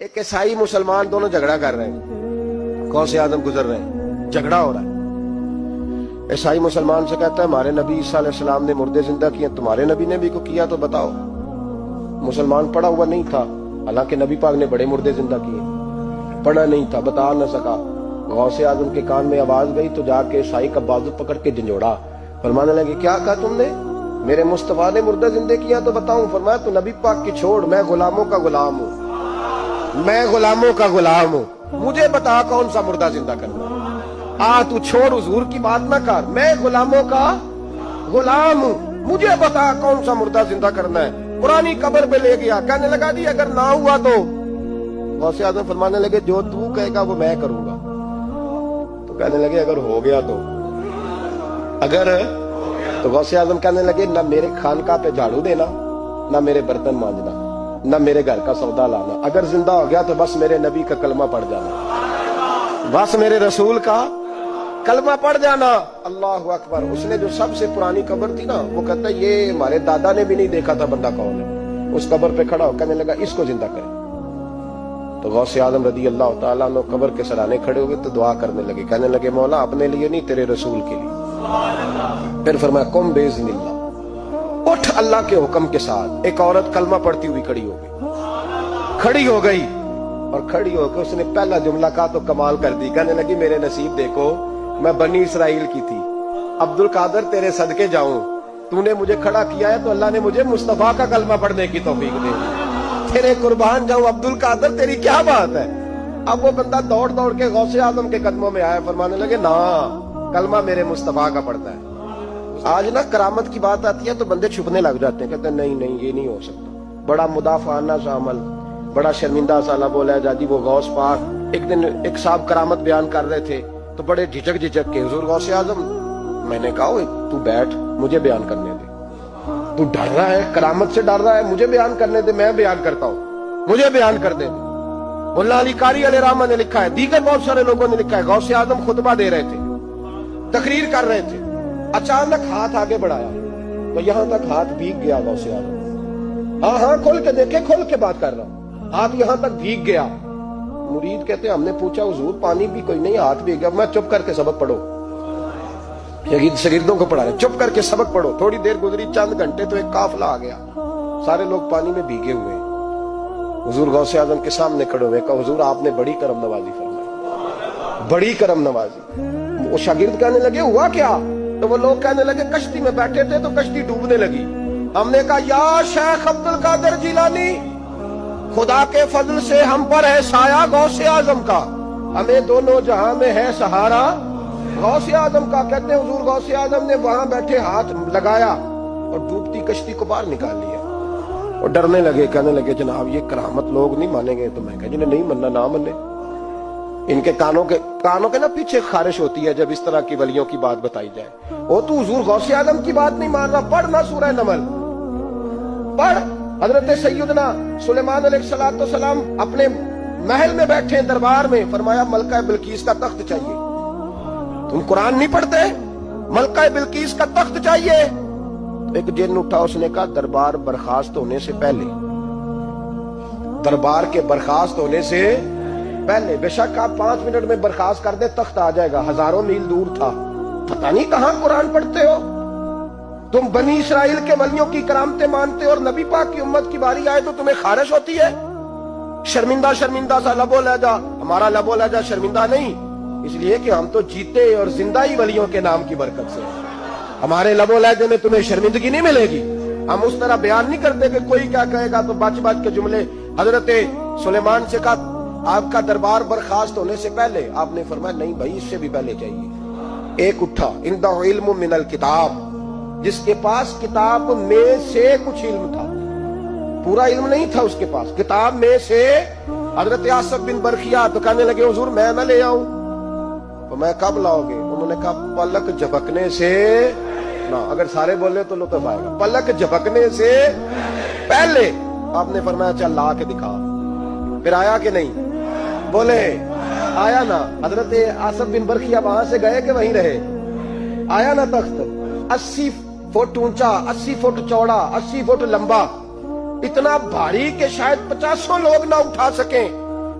ایک عیسائی مسلمان دونوں جھگڑا کر رہے ہیں، غوث اعظم گزر رہے ہیں، جھگڑا ہو رہا ہے۔ عیسائی مسلمان سے کہتا ہے ہمارے نبی عیسیٰ علیہ السلام نے مردے زندہ کیے، تمہارے نبی نے بھی کو کیا تو بتاؤ۔ مسلمان پڑھا ہوا نہیں تھا، حالانکہ نبی پاک نے بڑے مردے زندہ کیے، پڑھا نہیں تھا، بتا نہ سکا۔ غوث اعظم کے کان میں آواز گئی تو جا کے عیسائی کا بازو پکڑ کے جھنجھوڑا، فرمانے لگے کیا کہا تم نے؟ میرے مصطفیٰ نے مردہ زندہ کیا تو بتاؤں؟ فرمایا تو نبی پاک کی چھوڑ، میں غلاموں کا غلام ہوں، میں غلاموں کا غلام ہوں، مجھے بتا کون سا مردہ زندہ کرنا ہے۔ تو چھوڑ حضور کی بات نہ کر، میں غلاموں کا غلام ہوں، مجھے بتا کون سا مردہ زندہ کرنا ہے۔ پرانی قبر پہ لے گیا، کہنے لگا جی اگر نہ ہوا تو؟ غوث اعظم فرمانے لگے جو تو کہے گا وہ میں کروں گا۔ تو کہنے لگے اگر ہو گیا تو؟ تو غوث اعظم کہنے لگے نہ میرے خانقاہ پہ جھاڑو دینا، نہ میرے برتن مانجنا، نہ میرے گھر کا سودا لانا، اگر زندہ ہو گیا تو بس میرے نبی کا کلمہ پڑھ جانا، بس میرے رسول کا کلمہ پڑھ جانا۔ اللہ اکبر۔ اس نے جو سب سے پرانی قبر تھی نا، وہ کہتا ہے یہ ہمارے دادا نے بھی نہیں دیکھا تھا بندہ کون ہے۔ اس قبر پہ کھڑا ہو کہنے لگا اس کو زندہ کرے۔ تو غوث اعظم رضی اللہ تعالیٰ عنہ قبر کے سرانے کھڑے ہوئے تو دعا کرنے لگے، کہنے لگے مولا اپنے لیے نہیں تیرے رسول کے لیے۔ پھر فرمایا قم باذن اللہ، اٹھ اللہ کے حکم کے ساتھ۔ ایک عورت کلمہ پڑھتی ہوئی کھڑی ہو گئی، اور کھڑی ہو کے اس نے پہلا جملہ کہا تو کمال کر دی، کہنے لگی میرے نصیب دیکھو، میں بنی اسرائیل کی تھی، عبد القادر تیرے صدقے جاؤں، تو نے مجھے کھڑا کیا ہے تو اللہ نے مجھے مصطفیٰ کا کلمہ پڑھنے کی توفیق دی، تیرے قربان جاؤں عبد القادر، تیری کیا بات ہے؟ اب وہ بندہ دوڑ دوڑ کے غوث اعظم کے قدموں میں آیا، فرمانے لگے نا کلمہ میرے مصطفیٰ کا پڑھتا ہے۔ آج نا کرامت کی بات آتی ہے تو بندے چھپنے لگ جاتے ہیں، کہتے ہیں نہیں نہیں یہ نہیں ہو سکتا، بڑا مدافعانہ سا عمل، بڑا شرمندہ سا نہ بولا جاتی۔ وہ غوث پاک ایک دن ایک صاحب کرامت بیان کر رہے تھے تو بڑے جھجک کے حضور غوث اعظم، میں نے کہا تو بیٹھ مجھے بیان کرنے دے، تو ڈر رہا ہے کرامت سے، ڈر رہا ہے، مجھے بیان کرنے دے، میں بیان کرتا ہوں، مجھے بیان کر دے۔ مولانا علی قاری علیہ رحمہ نے لکھا ہے، دیگر بہت سارے لوگوں نے لکھا ہے، غوث اعظم خطبہ دے رہے تھے، تقریر کر رہے تھے، اچانک ہاتھ آگے بڑھایا تو یہاں تک ہاتھ بھیگ گیا غوث اعظم۔ ہاں کھول کے دیکھے، کھول کے بات کر رہا ہوں، ہاتھ یہاں تک بھیگ گیا۔ مرید کہتے ہیں ہم نے پوچھا حضور پانی بھی کوئی نہیں، ہاتھ بھیگ گیا۔ میں چپ کر کے سبق پڑھو، شاگردوں کو پڑھا رہے، چپ کر کے سبق پڑھو۔ تھوڑی دیر گزری، چند گھنٹے تو ایک قافلہ آ گیا، سارے لوگ پانی میں بھیگے ہوئے، حضور غوث اعظم کے سامنے کھڑے ہوئے، کہا حضور آپ نے بڑی کرم نوازی فرمائی، بڑی کرم نوازی۔ وہ شاگرد کہنے لگے ہوا کیا؟ تو وہ لوگ کہنے لگے کشتی میں بیٹھے تھے تو کشتی ڈوبنے لگی، ہم نے کہا یا شیخ عبد القادر جیلانی، خدا کے فضل سے ہم پر ہے سایہ غوث اعظم کا، ہمیں دونوں جہاں میں ہے سہارا غوث اعظم کا۔ کہتے ہیں حضور غوث اعظم نے وہاں بیٹھے ہاتھ لگایا اور ڈوبتی کشتی کو باہر نکال لیا، اور ڈرنے لگے، کہنے لگے جناب یہ کرامت لوگ نہیں مانیں گے۔ تو میں کہا جنہیں نہیں مننا نہ منے، ان کے کانوں کے نا پیچھے خارش ہوتی ہے جب اس طرح کی ولیوں کی بات بتائی جائے۔ وہ تو حضور غوث اعظم کی بات نہیں مان رہا، پڑھ نہ سورہ نمل پڑھ۔ حضرت سیدنا سلیمان علیہ السلام اپنے محل میں بیٹھے دربار میں، فرمایا ملکہ بلقیس کا تخت چاہیے۔ تم قرآن نہیں پڑھتے؟ ملکہ بلقیس کا تخت چاہیے۔ ایک جن اٹھا، اس نے کہا دربار برخاست ہونے سے پہلے، دربار کے برخاست ہونے سے پہلے، بے شک آپ 5 منٹ میں برخاست کر دیں تخت آ جائے گا، ہزاروں میل دور تھا، پتہ نہیں کہاں قرآن پڑھتے ہو تم۔ بنی اسرائیل کے ولیوں کی کرامتیں مانتے اور نبی پاک کی امت کی باری آئے تو تمہیں خارش ہوتی ہے؟ شرمندہ سا لب و لہجہ، ہمارا لب و لہجہ شرمندہ نہیں، اس لیے کہ ہم تو جیتے اور زندہ ہی ولیوں کے نام کی برکت سے، ہمارے لب و لہجے میں تمہیں شرمندگی نہیں ملے گی۔ ہم اس طرح بیان نہیں کرتے کہ کوئی کیا کہے گا تو بچ کے جملے۔ حضرت سلیمان سے کہا آپ کا دربار برخاست ہونے سے پہلے، آپ نے فرمایا نہیں بھائی اس سے بھی پہلے چاہیے۔ ایک اٹھا، عنده علم من الکتاب، جس کے پاس کتاب میں سے کچھ علم تھا، پورا علم نہیں تھا اس کے پاس، کتاب میں سے۔ حضرت آصف بن برخیا تو کہنے لگے حضور میں نہ لے آؤں؟ تو میں کب لاؤ گے؟ انہوں نے کہا پلک جھپکنے سے نہ، اگر سارے بولے تو لطف آئے گا، پلک جھپکنے سے پہلے۔ آپ نے فرمایا چل لا کے دکھا۔ پھر آیا کہ نہیں؟ بولے آیا نا۔ حضرت آصف بن برخیا وہاں سے گئے کہ وہیں رہے؟ آیا نا تخت، 80 فٹ اونچا، 80 فٹ چوڑا، 80 فٹ لمبا، اتنا بھاری کہ شاید 50 لوگ نہ اٹھا سکیں،